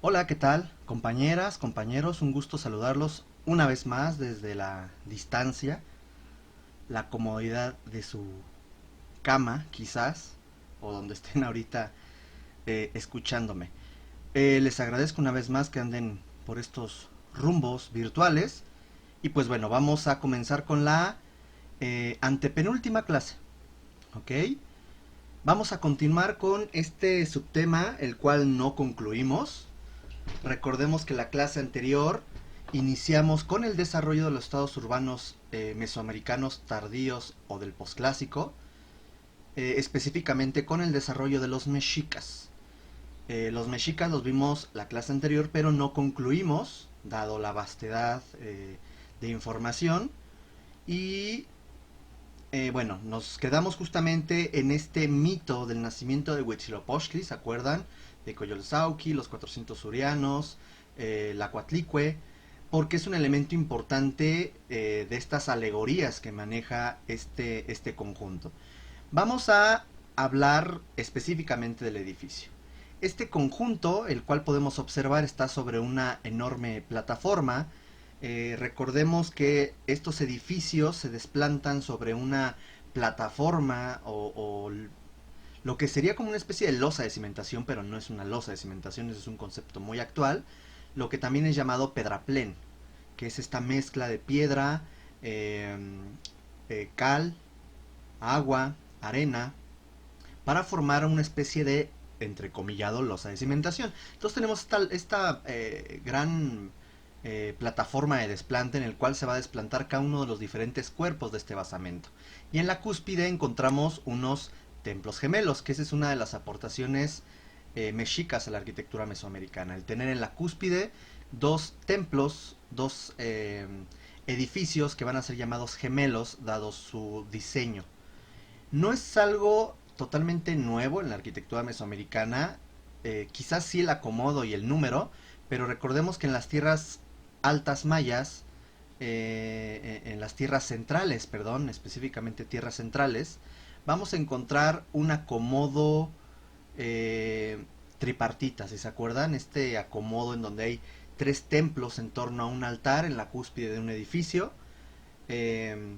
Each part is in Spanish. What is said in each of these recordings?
Hola, ¿qué tal? Compañeras, compañeros, un gusto saludarlos una vez más desde la distancia, la comodidad de su cama, quizás, o donde estén ahorita escuchándome. Les agradezco una vez más que anden por estos rumbos virtuales. Y pues bueno, vamos a comenzar con la antepenúltima clase, ¿ok? Vamos a continuar con este subtema, el cual no concluimos. Recordemos que la clase anterior iniciamos con el desarrollo de los estados urbanos mesoamericanos tardíos o del posclásico, específicamente con el desarrollo de los mexicas. Los mexicas los vimos la clase anterior, pero no concluimos, dado la vastedad de información. Y bueno, nos quedamos justamente en este mito del nacimiento de Huitzilopochtli, ¿se acuerdan? De Coyolxauhqui, los 400 surianos, la Coatlicue, porque es un elemento importante de estas alegorías que maneja este conjunto. Vamos a hablar específicamente del edificio. Este conjunto, el cual podemos observar, está sobre una enorme plataforma. Recordemos que estos edificios se desplantan sobre una plataforma o lo que sería como una especie de losa de cimentación, pero no es una losa de cimentación, es un concepto muy actual, lo que también es llamado pedraplén, que es esta mezcla de piedra, eh, cal, agua, arena, para formar una especie de, entrecomillado, losa de cimentación. Entonces tenemos esta gran plataforma de desplante en el cual se va a desplantar cada uno de los diferentes cuerpos de este basamento. Y en la cúspide encontramos unos templos gemelos, que esa es una de las aportaciones mexicas a la arquitectura mesoamericana, el tener en la cúspide dos templos, dos edificios que van a ser llamados gemelos, dado su diseño. No es algo totalmente nuevo en la arquitectura mesoamericana, quizás sí el acomodo y el número, pero recordemos que en las tierras altas mayas, en las tierras centrales, perdón, específicamente tierras centrales, vamos a encontrar un acomodo eh, tripartita, si se acuerdan, este acomodo en donde hay tres templos en torno a un altar en la cúspide de un edificio, eh,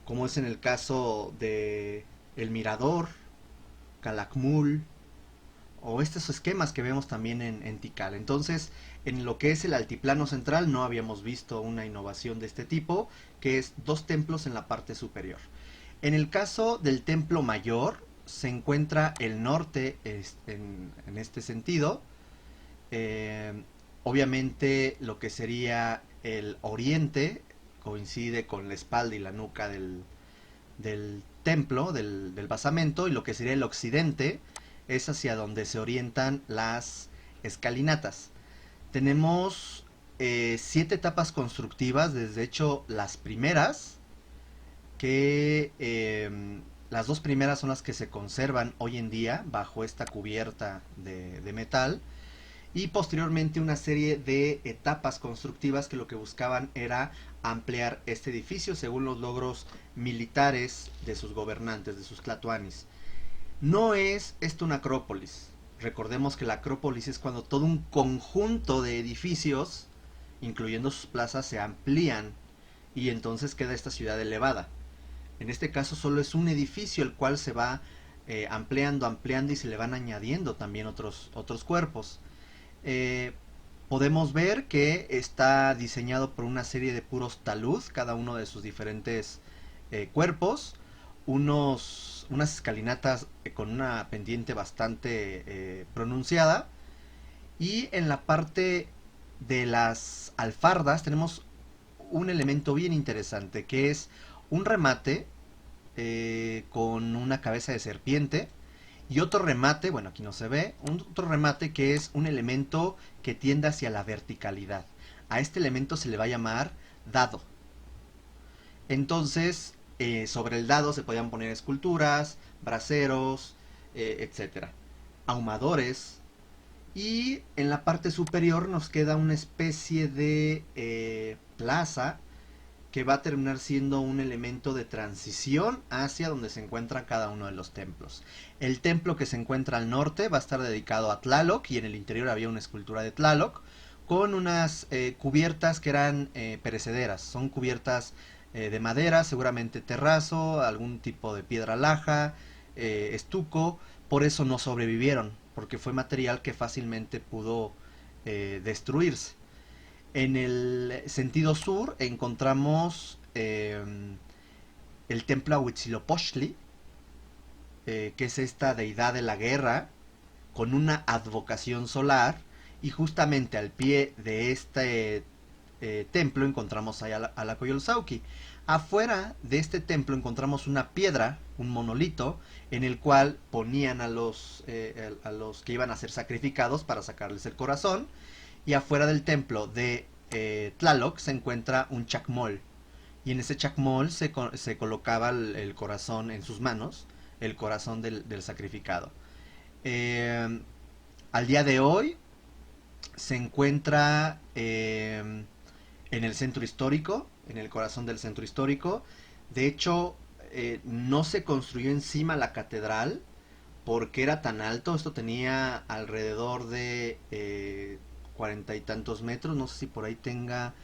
como es en el caso de El Mirador, Calakmul, o estos esquemas que vemos también en Tikal. Entonces, en lo que es el altiplano central no habíamos visto una innovación de este tipo, que es dos templos en la parte superior. En el caso del templo mayor, se encuentra el norte en este sentido. Eh, Obviamente lo que sería el oriente coincide con la espalda y la nuca del templo, del basamento, y lo que sería el occidente es hacia donde se orientan las escalinatas. Tenemos siete etapas constructivas, desde hecho las primeras, que las dos primeras son las que se conservan hoy en día bajo esta cubierta de metal, y posteriormente una serie de etapas constructivas que lo que buscaban era ampliar este edificio según los logros militares de sus gobernantes, de sus tlatoanis. No es esto una acrópolis. Recordemos que la acrópolis es cuando todo un conjunto de edificios, incluyendo sus plazas, se amplían y entonces queda esta ciudad elevada. En este caso solo es un edificio el cual se va ampliando, ampliando, y se le van añadiendo también otros cuerpos. eh, Podemos ver que está diseñado por una serie de puros talud, cada uno de sus diferentes cuerpos, unas escalinatas con una pendiente bastante pronunciada, y en la parte de las alfardas tenemos un elemento bien interesante, que es un remate con una cabeza de serpiente, y otro remate, bueno, aquí no se ve, otro remate que es un elemento que tiende hacia la verticalidad. A este elemento se le va a llamar dado. Entonces, sobre el dado se podían poner esculturas, braseros, etcétera, ahumadores, y en la parte superior nos queda una especie de plaza que va a terminar siendo un elemento de transición hacia donde se encuentra cada uno de los templos. El templo que se encuentra al norte va a estar dedicado a Tlaloc, y en el interior había una escultura de Tlaloc con unas cubiertas que eran perecederas. Son cubiertas de madera, seguramente terrazo, algún tipo de piedra laja, estuco. Por eso no sobrevivieron, porque fue material que fácilmente pudo destruirse. En el sentido sur encontramos el templo a Huitzilopochtli, que es esta deidad de la guerra, con una advocación solar, y justamente al pie de este templo encontramos ahí a la Coyolxauhqui. Afuera de este templo encontramos una piedra, un monolito, en el cual ponían a los que iban a ser sacrificados para sacarles el corazón, y afuera del templo de Tlaloc se encuentra un chacmol, y en ese chacmol se colocaba el corazón en sus manos, el corazón del sacrificado. Eh, Al día de hoy se encuentra en el centro histórico, en el corazón del centro histórico. De hecho, no se construyó encima la catedral porque era tan alto. Esto tenía alrededor de 40 y tantos metros. No sé si por ahí tenga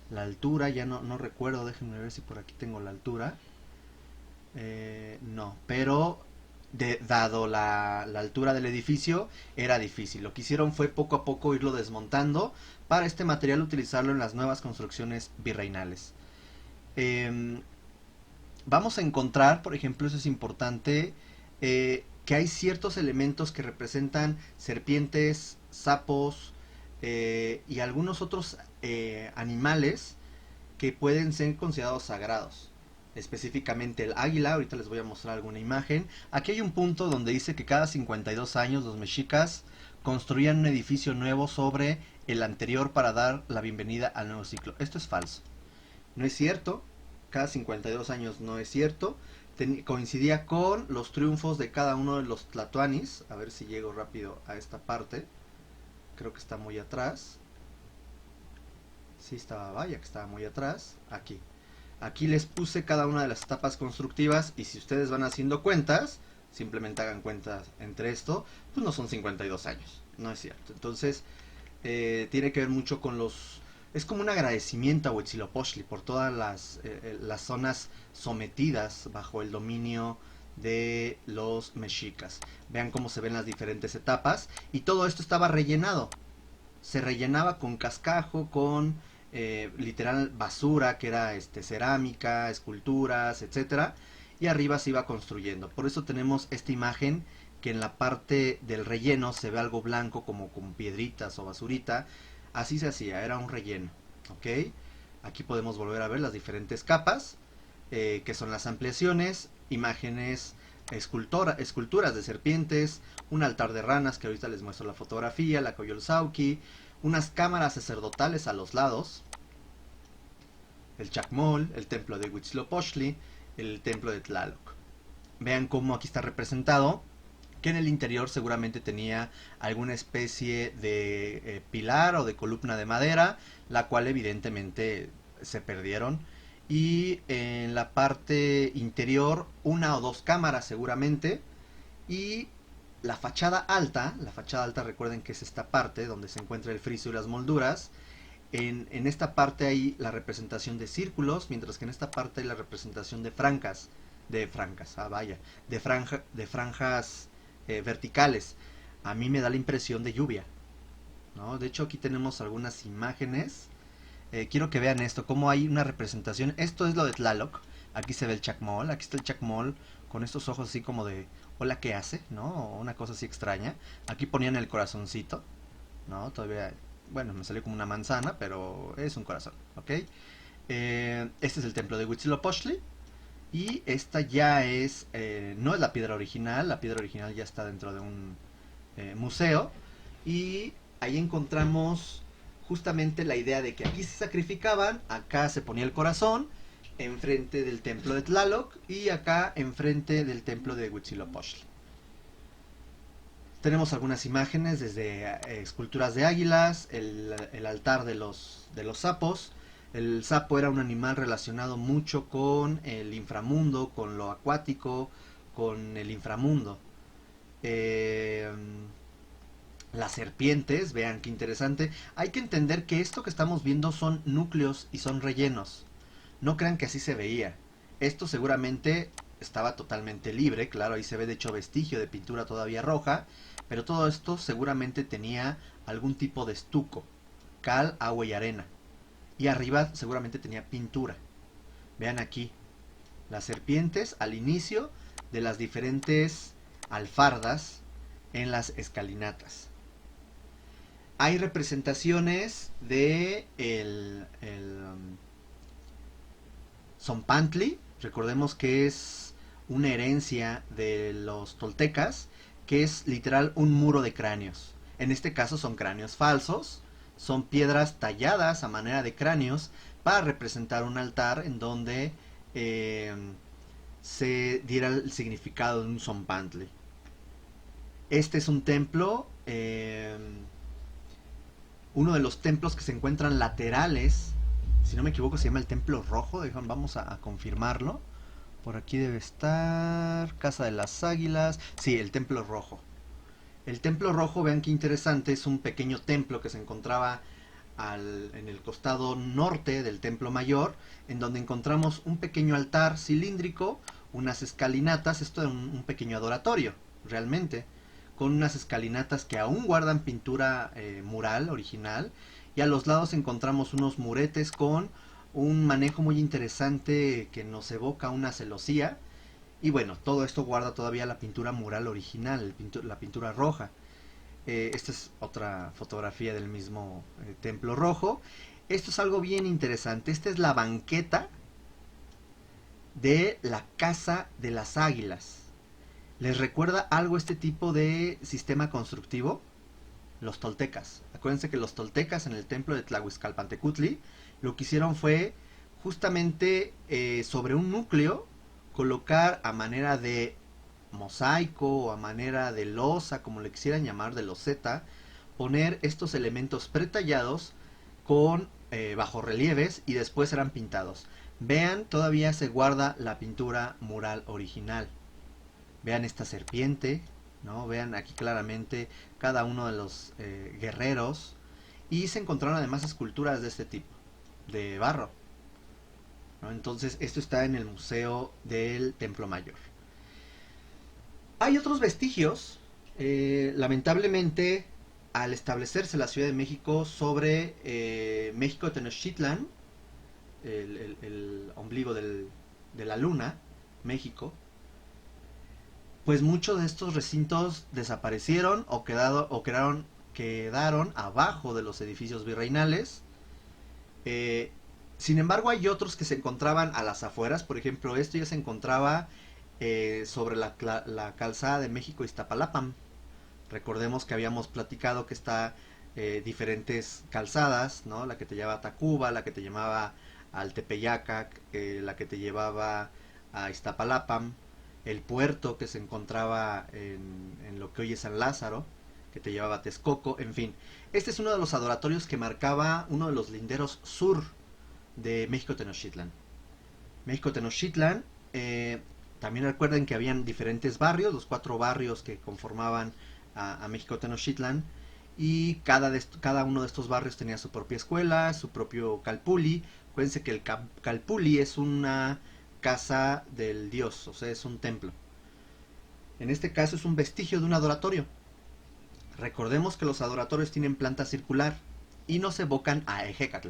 la altura, ya no recuerdo. Déjenme ver si por aquí tengo la altura. No, pero dado la altura del edificio, era difícil. Lo que hicieron fue poco a poco irlo desmontando para este material utilizarlo en las nuevas construcciones virreinales. Eh, Vamos a encontrar, por ejemplo, eso es importante, que hay ciertos elementos que representan serpientes, sapos y algunos otros animales que pueden ser considerados sagrados. Específicamente el águila, ahorita les voy a mostrar alguna imagen. Aquí hay un punto donde dice que cada 52 años los mexicas construían un edificio nuevo sobre el anterior para dar la bienvenida al nuevo ciclo. Esto es falso. No es cierto. Cada 52 años no es cierto. Coincidía con los triunfos de cada uno de los tlatoanis. A ver si llego rápido a esta parte. Creo que está muy atrás. Sí, estaba, vaya que estaba muy atrás. Aquí. Aquí les puse cada una de las etapas constructivas, y si ustedes van haciendo cuentas, simplemente hagan cuentas entre esto, pues no son 52 años, no es cierto. Entonces, tiene que ver mucho con los... Es como un agradecimiento a Huitzilopochtli por todas las zonas sometidas bajo el dominio de los mexicas. Vean cómo se ven las diferentes etapas, y todo esto estaba rellenado. Se rellenaba con cascajo, con literal basura, que era cerámica, esculturas, etcétera, y arriba se iba construyendo. Por eso tenemos esta imagen que en la parte del relleno se ve algo blanco como con piedritas o basurita. Así se hacía, era un relleno, ¿ok? Aquí podemos volver a ver las diferentes capas, que son las ampliaciones, imágenes, esculturas de serpientes, un altar de ranas, que ahorita les muestro la fotografía, la Coyolxauhqui, unas cámaras sacerdotales a los lados, el chacmol, el templo de Huitzilopochtli, el templo de Tlaloc. Vean cómo aquí está representado que en el interior seguramente tenía alguna especie de pilar o de columna de madera, la cual evidentemente se perdieron. Y en la parte interior una o dos cámaras seguramente. Y la fachada alta recuerden que es esta parte donde se encuentra el friso y las molduras. En esta parte hay la representación de círculos, mientras que en esta parte hay la representación de de franjas verticales. A mí me da la impresión de lluvia, ¿no? De hecho, aquí tenemos algunas imágenes. Quiero que vean esto, cómo hay una representación. Esto es lo de Tlaloc. Aquí se ve el chacmol, aquí está el chacmol con estos ojos así como de hola, ¿qué hace? ¿No? Una cosa así extraña. Aquí ponían el corazoncito, ¿no? Todavía, bueno, me salió como una manzana, pero es un corazón, ¿ok? Este es el templo de Huitzilopochtli. Y esta ya es, no es la piedra original ya está dentro de un museo. Y ahí encontramos justamente la idea de que aquí se sacrificaban, acá se ponía el corazón, enfrente del templo de Tlaloc, y acá enfrente del templo de Huitzilopochtli. Tenemos algunas imágenes, desde esculturas de águilas, el altar de los sapos, El sapo era un animal relacionado mucho con el inframundo, con lo acuático, con el inframundo. Eh, las serpientes, vean qué interesante. Hay que entender que esto que estamos viendo son núcleos y son rellenos. No crean que así se veía. Esto seguramente estaba totalmente libre, claro, ahí se ve de hecho vestigio de pintura todavía roja, pero todo esto seguramente tenía algún tipo de estuco, cal, agua y arena. Y arriba seguramente tenía pintura. Vean aquí, las serpientes al inicio de las diferentes alfardas en las escalinatas. Hay representaciones de Zompantli, recordemos que es una herencia de los toltecas, que es literal un muro de cráneos. En este caso son cráneos falsos, son piedras talladas a manera de cráneos para representar un altar en donde eh, se diera el significado de un Zompantli. Este es un templo, uno de los templos que se encuentran laterales, si no me equivoco se llama el templo rojo, vamos a confirmarlo. Por aquí debe estar Casa de las Águilas, sí, el templo rojo. El templo rojo, vean qué interesante, es un pequeño templo que se encontraba en el costado norte del templo mayor, en donde encontramos un pequeño altar cilíndrico, unas escalinatas, esto es un pequeño adoratorio, realmente, con unas escalinatas que aún guardan pintura mural original, y a los lados encontramos unos muretes con un manejo muy interesante que nos evoca una celosía, y bueno, todo esto guarda todavía la pintura mural original, la pintura roja. Esta es otra fotografía del mismo templo rojo. Esto es algo bien interesante. Esta es la banqueta de la Casa de las Águilas. ¿Les recuerda algo este tipo de sistema constructivo? Los toltecas. Acuérdense que los toltecas en el templo de Tlahuizcalpantecutli lo que hicieron fue justamente sobre un núcleo colocar a manera de mosaico o a manera de losa, como le quisieran llamar, de loseta, poner estos elementos pretallados con bajorrelieves y después eran pintados. Vean, todavía se guarda la pintura mural original. Vean esta serpiente, ¿no? Vean aquí claramente cada uno de los guerreros. Y se encontraron además esculturas de este tipo, de barro, ¿no? Entonces esto está en el Museo del Templo Mayor. Hay otros vestigios, lamentablemente, al establecerse la Ciudad de México sobre México Tenochtitlan, el ombligo de la luna, México, pues muchos de estos recintos desaparecieron quedaron abajo de los edificios virreinales. Eh, Sin embargo, hay otros que se encontraban a las afueras. Por ejemplo, esto ya se encontraba sobre la calzada de México-Iztapalapam. Recordemos que habíamos platicado que está diferentes calzadas, ¿no? La que te llevaba a Tacuba, la que te llevaba al Tepeyacac, la que te llevaba a Iztapalapam, el puerto que se encontraba en lo que hoy es San Lázaro, que te llevaba a Texcoco, en fin. Este es uno de los adoratorios que marcaba uno de los linderos sur de México Tenochtitlan. México Tenochtitlan, también recuerden que habían diferentes barrios, los 4 barrios que conformaban a México Tenochtitlan, y cada uno de estos barrios tenía su propia escuela, su propio calpulli. Acuérdense que el calpulli es una casa del dios, o sea, es un templo. En este caso es un vestigio de un adoratorio. Recordemos que los adoratorios tienen planta circular y nos evocan a Ejecatl,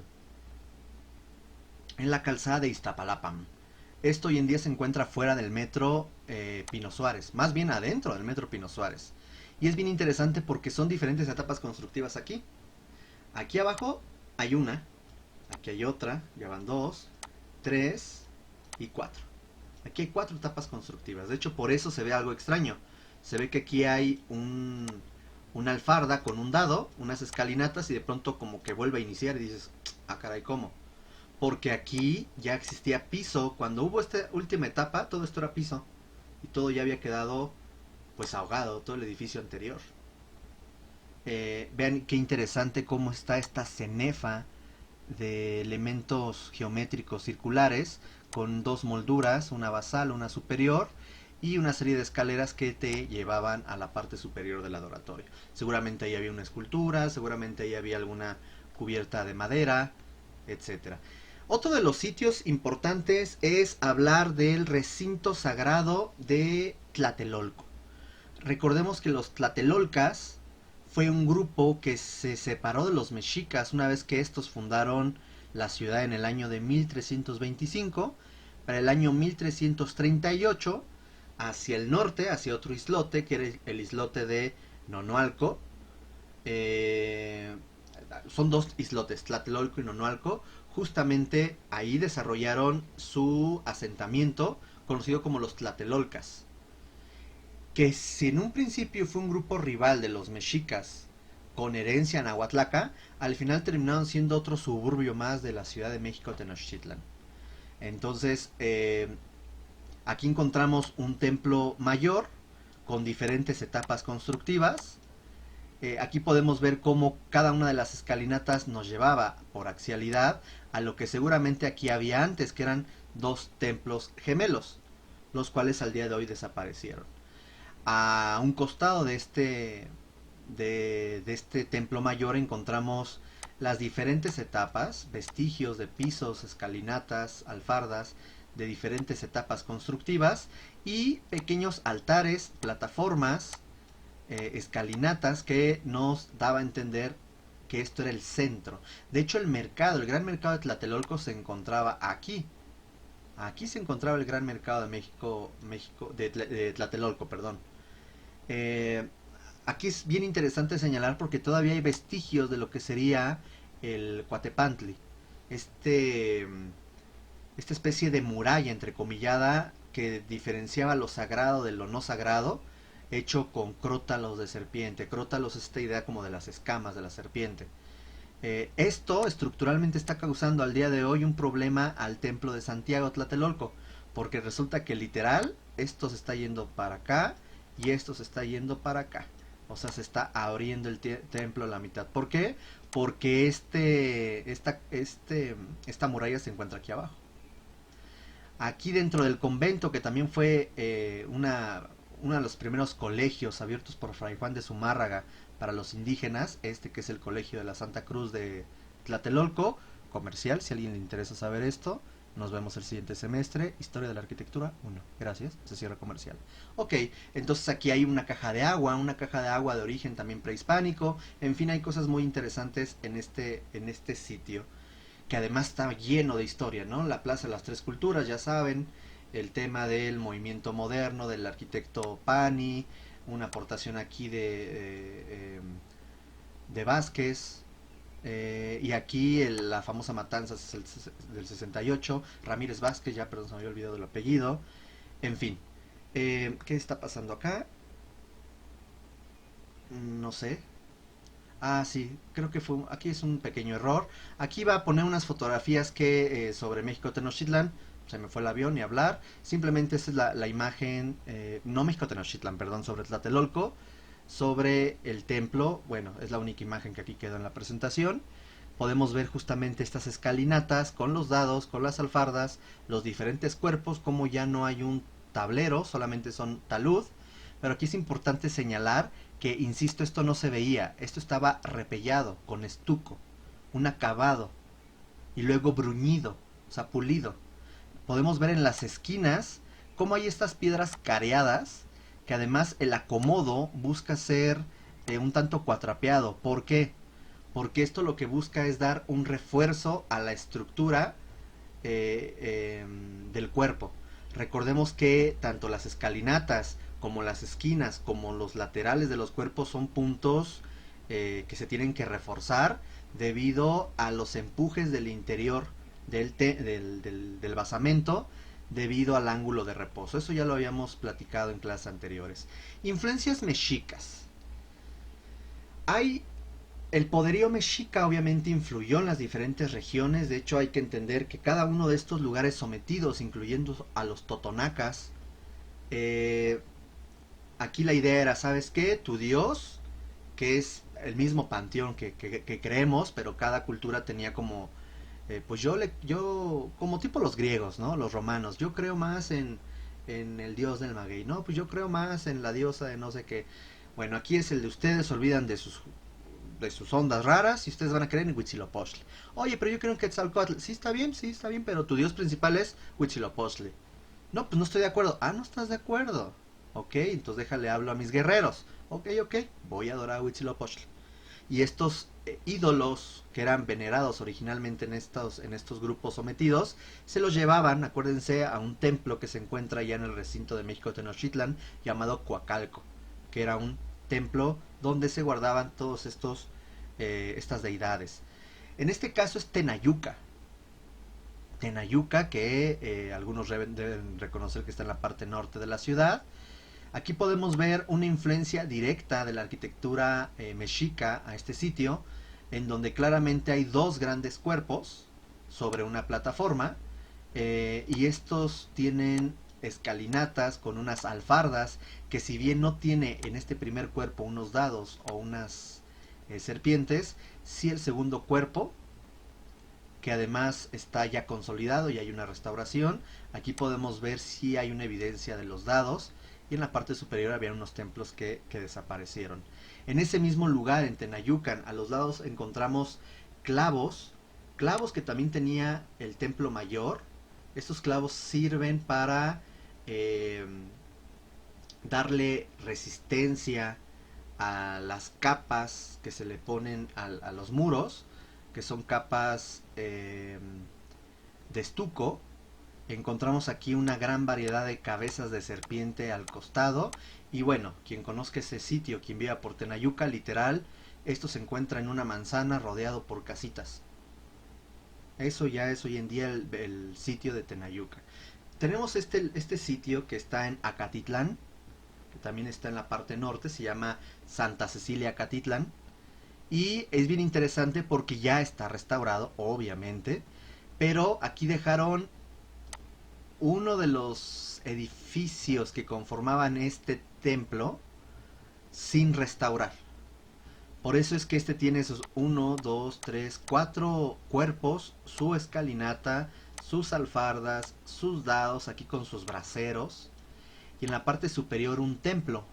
en la calzada de Iztapalapam. Esto hoy en día se encuentra fuera del metro Pino Suárez, más bien adentro del metro Pino Suárez. Y es bien interesante porque son diferentes etapas constructivas aquí. Aquí abajo hay una, aquí hay otra, ya van 2, 3 y 4. Aquí hay 4 etapas constructivas. De hecho, por eso se ve algo extraño. Se ve que aquí hay una alfarda con un dado, unas escalinatas y de pronto como que vuelve a iniciar y dices, ah caray, ¿cómo? Porque aquí ya existía piso. Cuando hubo esta última etapa, todo esto era piso. Y todo ya había quedado pues ahogado, todo el edificio anterior. Vean qué interesante cómo está esta cenefa de elementos geométricos circulares con dos molduras, una basal, una superior, y una serie de escaleras que te llevaban a la parte superior del adoratorio. Seguramente ahí había una escultura, seguramente ahí había alguna cubierta de madera, etcétera. Otro de los sitios importantes es hablar del recinto sagrado de Tlatelolco. Recordemos que los tlatelolcas fue un grupo que se separó de los mexicas una vez que estos fundaron la ciudad en el año de 1325. Para el año 1338, hacia el norte, hacia otro islote, que era el islote de Nonoalco. Son dos islotes, Tlatelolco y Nonoalco. Justamente ahí desarrollaron su asentamiento, conocido como los tlatelolcas, que si en un principio fue un grupo rival de los mexicas con herencia nahuatlaca, al final terminaron siendo otro suburbio más de la Ciudad de México, Tenochtitlan. Entonces, aquí encontramos un templo mayor con diferentes etapas constructivas. Aquí podemos ver cómo cada una de las escalinatas nos llevaba por axialidad a lo que seguramente aquí había antes, que eran dos templos gemelos, los cuales al día de hoy desaparecieron. A un costado de este templo mayor encontramos las diferentes etapas, vestigios de pisos, escalinatas, alfardas, de diferentes etapas constructivas y pequeños altares, plataformas, escalinatas que nos daba a entender que esto era el centro. De hecho, el mercado, el gran mercado de Tlatelolco se encontraba aquí. Aquí se encontraba el gran mercado de de Tlatelolco, perdón. Eh, Aquí es bien interesante señalar porque todavía hay vestigios de lo que sería el Coatepantli. Este, esta especie de muralla entrecomillada que diferenciaba lo sagrado de lo no sagrado, hecho con crótalos de serpiente. Crótalos es esta idea como de las escamas de la serpiente. Esto estructuralmente está causando al día de hoy un problema al templo de Santiago Tlatelolco, porque resulta que literal esto se está yendo para acá y esto se está yendo para acá. O sea, se está abriendo el templo a la mitad. ¿Por qué? Porque esta muralla se encuentra aquí abajo. Aquí dentro del convento, que también fue uno de los primeros colegios abiertos por Fray Juan de Zumárraga para los indígenas, este que es el Colegio de la Santa Cruz de Tlatelolco, comercial, si a alguien le interesa saber esto. Nos vemos el siguiente semestre. Historia de la Arquitectura 1. Gracias. Se cierra comercial. Ok, entonces aquí hay una caja de agua de origen también prehispánico. En fin, hay cosas muy interesantes en este sitio, que además está lleno de historia, ¿no? La Plaza de las Tres Culturas, ya saben, el tema del movimiento moderno, del arquitecto Pani, una aportación aquí de Vázquez, y aquí la famosa matanza del 68, Ramírez Vázquez, ya perdón, se me había olvidado el apellido. En fin, ¿qué está pasando acá? No sé. Ah, sí, creo que aquí es un pequeño error. Aquí va a poner unas fotografías que sobre México Tenochtitlan, se me fue el avión y hablar. Simplemente esa es la imagen, no México Tenochtitlan, perdón, sobre Tlatelolco, sobre el templo. Bueno, es la única imagen que aquí quedó en la presentación. Podemos ver justamente estas escalinatas con los dados, con las alfardas, los diferentes cuerpos, como ya no hay un tablero, solamente son talud. Pero aquí es importante señalar que, insisto, esto no se veía, esto estaba repellado con estuco, un acabado, y luego bruñido, o sea, pulido. Podemos ver en las esquinas cómo hay estas piedras careadas, que además el acomodo busca ser un tanto cuatrapeado. ¿Por qué? Porque esto lo que busca es dar un refuerzo a la estructura del cuerpo. Recordemos que tanto las escalinatas como las esquinas como los laterales de los cuerpos son puntos que se tienen que reforzar debido a los empujes del interior del basamento, debido al ángulo de reposo. Eso ya lo habíamos platicado en clases anteriores. Influencias mexicas. Hay El poderío mexica obviamente influyó en las diferentes regiones. De hecho, hay que entender que cada uno de estos lugares sometidos, incluyendo a los totonacas, eh, aquí la idea era, ¿sabes qué? Tu dios, que es el mismo panteón que creemos, pero cada cultura tenía como pues yo, como tipo los griegos, ¿no? Los romanos, yo creo más en el dios del maguey, ¿no? Pues yo creo más en la diosa de no sé qué. Bueno, aquí es el de ustedes, olvidan de sus ondas raras y ustedes van a creer en Huitzilopochtli. Oye, pero yo creo en Quetzalcóatl. Sí, está bien, pero tu dios principal es Huitzilopochtli. No, pues no estoy de acuerdo. Ah, no estás de acuerdo. Ok, entonces déjale hablo a mis guerreros. Ok, voy a adorar a Huitzilopochtli. Y estos ídolos que eran venerados originalmente en estos grupos sometidos, se los llevaban, acuérdense, a un templo que se encuentra ya en el recinto de México Tenochtitlan, llamado Coacalco, que era un templo donde se guardaban todos estas deidades. En este caso es Tenayuca. Tenayuca, que algunos deben reconocer que está en la parte norte de la ciudad. Aquí podemos ver una influencia directa de la arquitectura mexica a este sitio, en donde claramente hay dos grandes cuerpos sobre una plataforma, y estos tienen escalinatas con unas alfardas que, si bien no tiene en este primer cuerpo unos dados o unas serpientes, sí el segundo cuerpo, que además está ya consolidado y hay una restauración. Aquí podemos ver si hay una evidencia de los dados, y en la parte superior había unos templos que desaparecieron. En ese mismo lugar, en Tenayucan, a los lados encontramos clavos, clavos que también tenía el templo mayor. Estos clavos sirven para eh, darle resistencia a las capas que se le ponen a los muros, que son capas de estuco. Encontramos aquí una gran variedad de cabezas de serpiente al costado. Y bueno, quien conozca ese sitio, quien viva por Tenayuca, literal, esto se encuentra en una manzana rodeado por casitas. Eso ya es hoy en día el sitio de Tenayuca. Tenemos este sitio que está en Acatitlán, que también está en la parte norte, se llama Santa Cecilia Acatitlán. Y es bien interesante porque ya está restaurado, obviamente, pero aquí dejaron uno de los edificios que conformaban este templo sin restaurar. Por eso es que este tiene esos uno, 2, 3, 4 cuerpos, su escalinata, sus alfardas, sus dados, aquí con sus braseros, y en la parte superior un templo.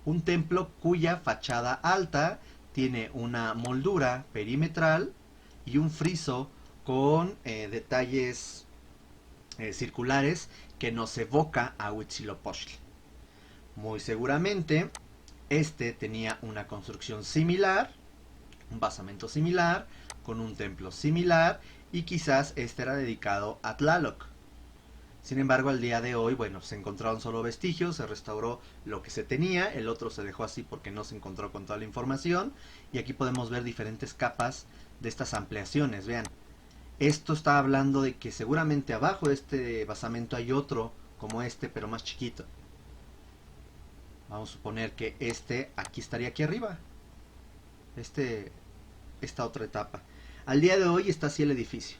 Un templo cuya fachada alta tiene una moldura perimetral y un friso con detalles circulares que nos evoca a Huitzilopochtli. Muy seguramente este tenía una construcción similar, un basamento similar, con un templo similar, y quizás este era dedicado a Tlaloc. Sin embargo, al día de hoy, bueno, se encontraron solo vestigios, se restauró lo que se tenía, el otro se dejó así porque no se encontró con toda la información, y aquí podemos ver diferentes capas de estas ampliaciones. Vean, esto está hablando de que seguramente abajo de este basamento hay otro como este, pero más chiquito. Vamos a suponer que este aquí estaría aquí arriba. Esta otra etapa. Al día de hoy está así el edificio.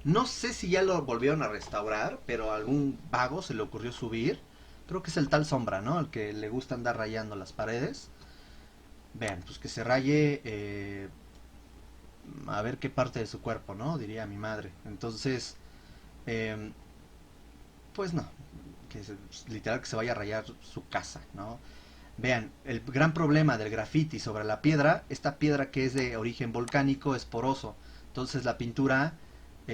No sé si ya lo volvieron a restaurar, pero a algún vago se le ocurrió subir. Creo que es el tal Sombra, ¿no? El que le gusta andar rayando las paredes. Vean, pues que se raye a ver qué parte de su cuerpo, ¿no? Diría mi madre. Entonces, eh, pues no, literal que se vaya a rayar su casa, ¿no? Vean, el gran problema del graffiti sobre la piedra, esta piedra que es de origen volcánico es poroso, entonces la pintura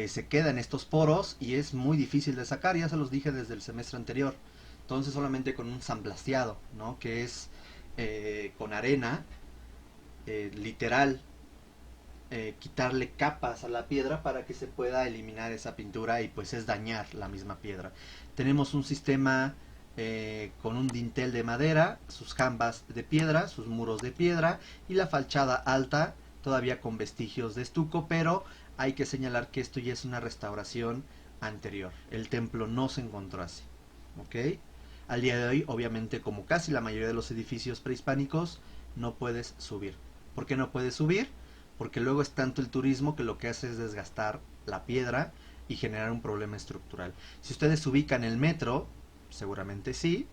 se queda en estos poros y es muy difícil de sacar, ya se los dije desde el semestre anterior. Entonces solamente con un sandblasteado, ¿no? Que es con arena, literal, quitarle capas a la piedra para que se pueda eliminar esa pintura, y pues es dañar la misma piedra. Tenemos un sistema con un dintel de madera, sus jambas de piedra, sus muros de piedra y la fachada alta todavía con vestigios de estuco, pero hay que señalar que esto ya es una restauración anterior. El templo no se encontró así. ¿Ok? Al día de hoy, obviamente, como casi la mayoría de los edificios prehispánicos, no puedes subir. ¿Por qué no puedes subir? Porque luego es tanto el turismo que lo que hace es desgastar la piedra y generar un problema estructural. Si ustedes ubican el metro, seguramente sí,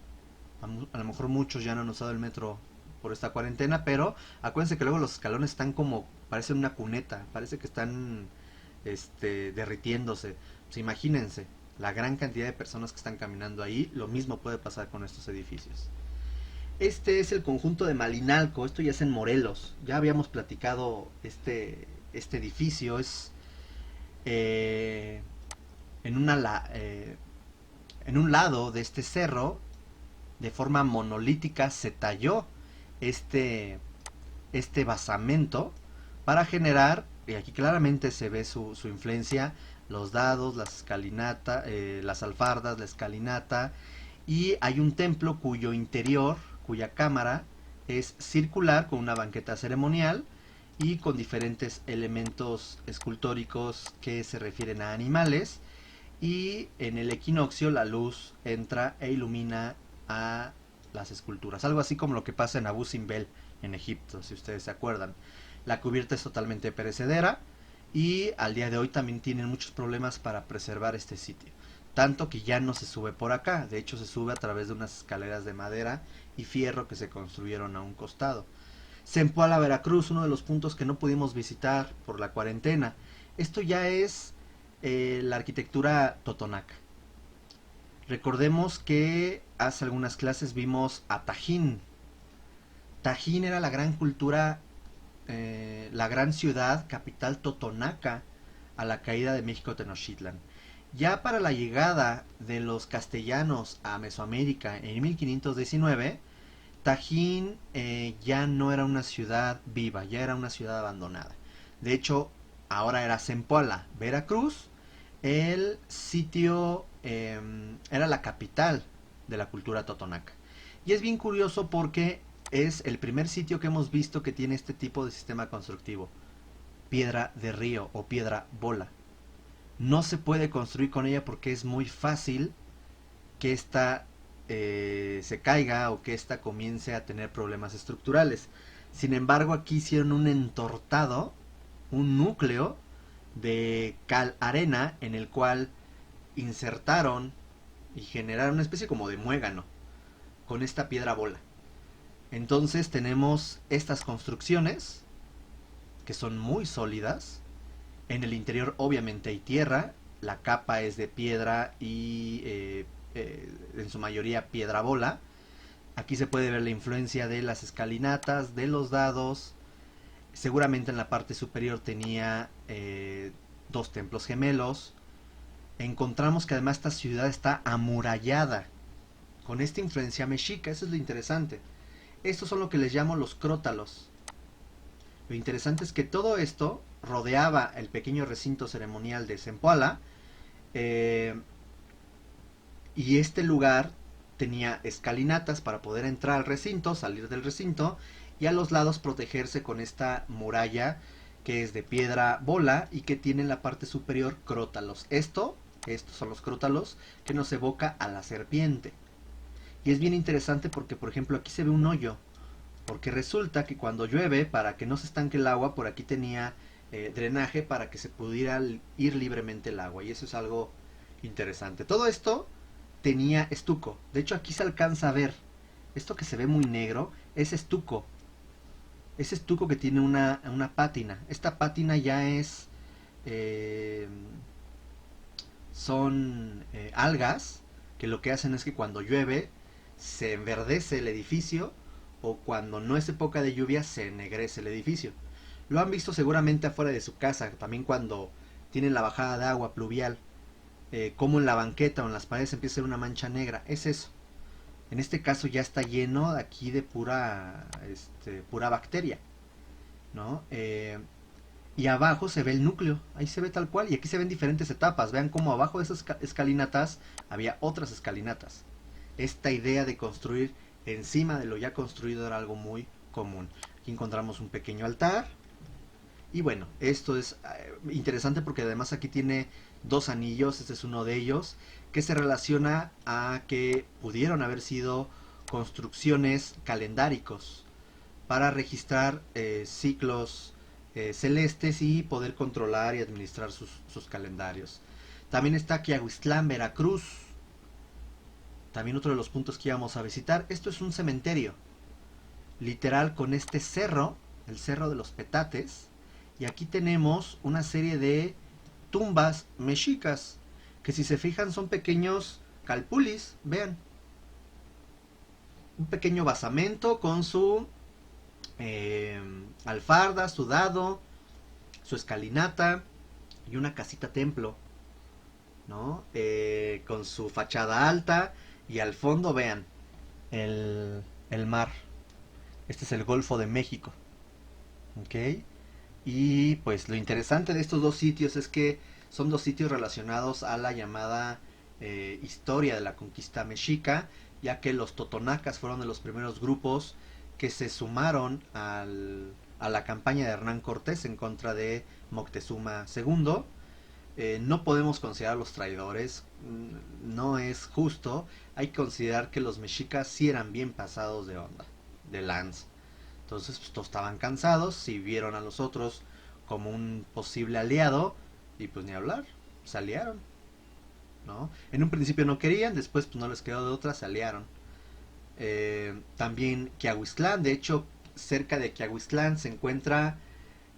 a lo mejor muchos ya no han usado el metro por esta cuarentena, pero acuérdense que luego los escalones están como, parecen una cuneta, parece que están derritiéndose. Pues imagínense la gran cantidad de personas que están caminando ahí, lo mismo puede pasar con estos edificios. Este es el conjunto de Malinalco, esto ya es en Morelos. Ya habíamos platicado este edificio, es eh, en, en un lado de este cerro, de forma monolítica, se talló este, este basamento para generar, y aquí claramente se ve su influencia, los dados, las escalinata, las alfardas, la escalinata, y hay un templo cuyo interior, cuya cámara es circular con una banqueta ceremonial y con diferentes elementos escultóricos que se refieren a animales, y en el equinoccio la luz entra e ilumina a las esculturas, algo así como lo que pasa en Abu Simbel en Egipto, si ustedes se acuerdan. La cubierta es totalmente perecedera y al día de hoy también tienen muchos problemas para preservar este sitio, tanto que ya no se sube por acá, de hecho se sube a través de unas escaleras de madera y fierro que se construyeron a un costado. Zempoala, Veracruz, uno de los puntos que no pudimos visitar por la cuarentena. Esto ya es la arquitectura totonaca. Recordemos que hace algunas clases vimos a Tajín. Tajín era la gran cultura, la gran ciudad, capital totonaca a la caída de México Tenochtitlan. Ya para la llegada de los castellanos a Mesoamérica en 1519, Tajín ya no era una ciudad viva, ya era una ciudad abandonada. De hecho, ahora era Zempoala, Veracruz, el sitio era la capital de la cultura totonaca. Y es bien curioso porque es el primer sitio que hemos visto que tiene este tipo de sistema constructivo. Piedra de río o piedra bola. No se puede construir con ella porque es muy fácil que esta se caiga o que esta comience a tener problemas estructurales. Sin embargo, aquí hicieron un entortado, un núcleo de cal arena en el cual insertaron y generaron una especie como de muégano con esta piedra bola. Entonces tenemos estas construcciones que son muy sólidas. En el interior obviamente hay tierra, la capa es de piedra y en su mayoría piedra bola. Aquí se puede ver la influencia de las escalinatas, de los dados. Seguramente en la parte superior tenía dos templos gemelos. Encontramos que además esta ciudad está amurallada con esta influencia mexica, eso es lo interesante. Estos son lo que les llamo los crótalos. Lo interesante es que todo esto rodeaba el pequeño recinto ceremonial de Zempoala, y este lugar tenía escalinatas para poder entrar al recinto, salir del recinto, y a los lados protegerse con esta muralla que es de piedra bola y que tiene en la parte superior crótalos. Estos son los crótalos que nos evoca a la serpiente. Y es bien interesante porque, por ejemplo, aquí se ve un hoyo. Porque resulta que cuando llueve, para que no se estanque el agua, por aquí tenía drenaje para que se pudiera ir libremente el agua. Y eso es algo interesante. Todo esto tenía estuco. De hecho, aquí se alcanza a ver. Esto que se ve muy negro es estuco. Es estuco que tiene una pátina. Esta pátina ya es... Eh, son algas que lo que hacen es que cuando llueve se enverdece el edificio, o cuando no es época de lluvia se ennegrece el edificio. Lo han visto seguramente afuera de su casa, también cuando tienen la bajada de agua pluvial, como en la banqueta o en las paredes empieza a ser una mancha negra. Es eso. En este caso ya está lleno aquí de pura bacteria, ¿no? Y abajo se ve el núcleo, ahí se ve tal cual, y aquí se ven diferentes etapas. Vean cómo abajo de esas escalinatas había otras escalinatas. Esta idea de construir encima de lo ya construido era algo muy común. Aquí encontramos un pequeño altar. Y bueno, esto es interesante porque además aquí tiene dos anillos, este es uno de ellos, que se relaciona a que pudieron haber sido construcciones calendáricos para registrar ciclos celestes y poder controlar y administrar sus calendarios. También está Quiahuistlán, Veracruz, también otro de los puntos que íbamos a visitar. Esto es un cementerio, literal, con este cerro, el cerro de los Petates, y aquí tenemos una serie de tumbas mexicas, que si se fijan son pequeños calpulis, vean, un pequeño basamento con su eh, alfarda, su dado, su escalinata y una casita templo, ¿no? Con su fachada alta y al fondo, vean, el mar. Este es el Golfo de México, ¿ok? Y pues lo interesante de estos dos sitios es que son dos sitios relacionados a la llamada historia de la conquista mexica, ya que los totonacas fueron de los primeros grupos que se sumaron a la campaña de Hernán Cortés en contra de Moctezuma II. No podemos considerarlos traidores, no es justo. Hay que considerar que los mexicas sí eran bien pasados de onda, de lanza. Entonces, pues, todos estaban cansados, si vieron a los otros como un posible aliado, y pues ni hablar, se aliaron, ¿no? En un principio no querían, después pues no les quedó de otra, se aliaron. También Quiahuiztlán, de hecho, cerca de Quiahuiztlán se encuentra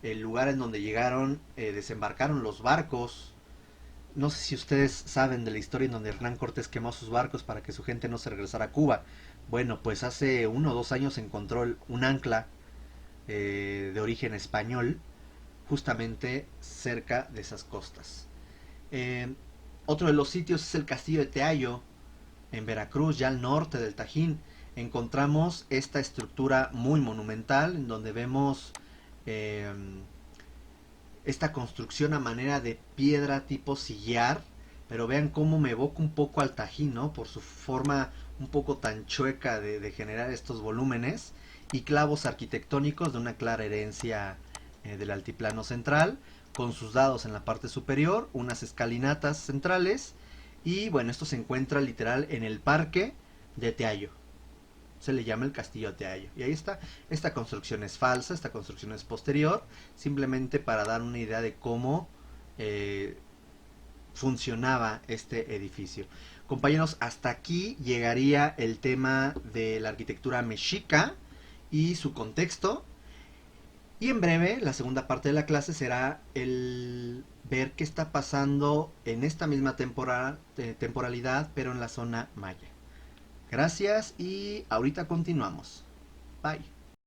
el lugar en donde llegaron, desembarcaron los barcos. No sé si ustedes saben de la historia en donde Hernán Cortés quemó sus barcos para que su gente no se regresara a Cuba. Bueno, pues hace 1 o 2 años encontró un ancla de origen español justamente cerca de esas costas. Eh, Otro de los sitios es el castillo de Teayo, en Veracruz, ya al norte del Tajín. Encontramos esta estructura muy monumental en donde vemos eh, esta construcción a manera de piedra tipo sillar, pero vean cómo me evoca un poco al Tajín, ¿no? Por su forma un poco tan chueca de generar estos volúmenes, y clavos arquitectónicos de una clara herencia del altiplano central, con sus dados en la parte superior, unas escalinatas centrales, y bueno, esto se encuentra literal en el parque de Teayo. Se le llama el castillo de Teayo. Y ahí está. Esta construcción es falsa, esta construcción es posterior, simplemente para dar una idea de cómo eh, funcionaba este edificio. Compañeros, hasta aquí llegaría el tema de la arquitectura mexica y su contexto. Y en breve, la segunda parte de la clase será el ver qué está pasando en esta misma temporalidad, pero en la zona maya. Gracias y ahorita continuamos. Bye.